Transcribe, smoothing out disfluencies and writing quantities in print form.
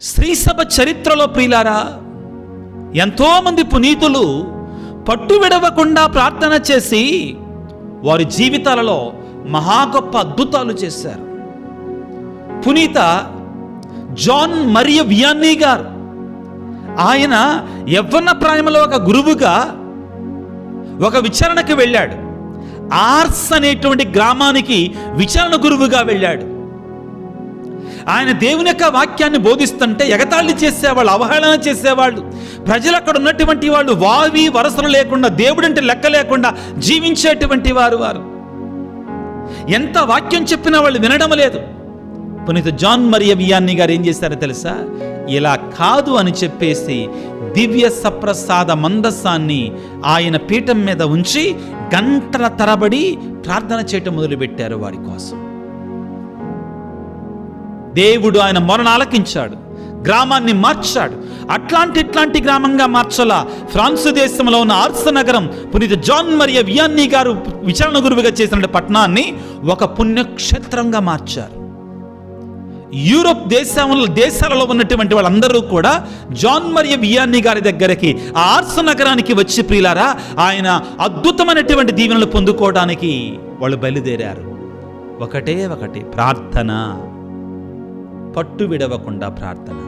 స్త్రీసభ చరిత్రలో ప్రియులారా, ఎంతోమంది పునీతులు పట్టు విడవకుండా ప్రార్థన చేసి వారి జీవితాలలో మహా గొప్ప అద్భుతాలు చేశారు. పునీత జాన్ మరియ వియాన్నీ గారు, ఆయన యవ్వన ప్రాయంలో ఒక గురువుగా ఒక విచారణకు వెళ్ళాడు. ఆర్స్ అనేటువంటి గ్రామానికి విచారణ గురువుగా వెళ్ళాడు. ఆయన దేవుని యొక్క వాక్యాన్ని బోధిస్తుంటే ఎగతాళి చేసేవాళ్ళు, అవహేళన చేసేవాళ్ళు. ప్రజలు అక్కడ ఉన్నటువంటి వాళ్ళు వావి వరసలు లేకుండా, దేవుడంటే లెక్క లేకుండా జీవించేటువంటి వారు. ఎంత వాక్యం చెప్పినా వాళ్ళు వినడం లేదు. పునీత జాన్ మరియ వియాన్నీ గారు ఏం చేశారో తెలుసా? ఇలా కాదు అని చెప్పేసి దివ్య సప్రసాద మందస్సాన్ని ఆయన పీఠం మీద ఉంచి గంటల తరబడి ప్రార్థన చేయటం మొదలుపెట్టారు వారి కోసం. దేవుడు ఆయన మొరను ఆలకించాడు, గ్రామాన్ని మార్చాడు. ఇట్లాంటి గ్రామంగా మార్చలా. ఫ్రాన్స్ దేశంలో ఉన్న ఆర్స్ నగరం పునీత జాన్ మరియ వియాన్నీ గారు విచారణ గురువుగా చేసిన పట్టణాన్ని ఒక పుణ్యక్షేత్రంగా మార్చారు. యూరోప్ దేశాలలో ఉన్నటువంటి వాళ్ళందరూ కూడా జాన్ మరియ వియాన్నీ గారి దగ్గరికి, ఆ ఆర్స్ నగరానికి వచ్చి ప్రియులారా, ఆయన అద్భుతమైనటువంటి దీవెనలు పొందుకోవడానికి వాళ్ళు బయలుదేరారు. ఒకటే ప్రార్థన, పట్టు విడవకుండా ప్రార్థన.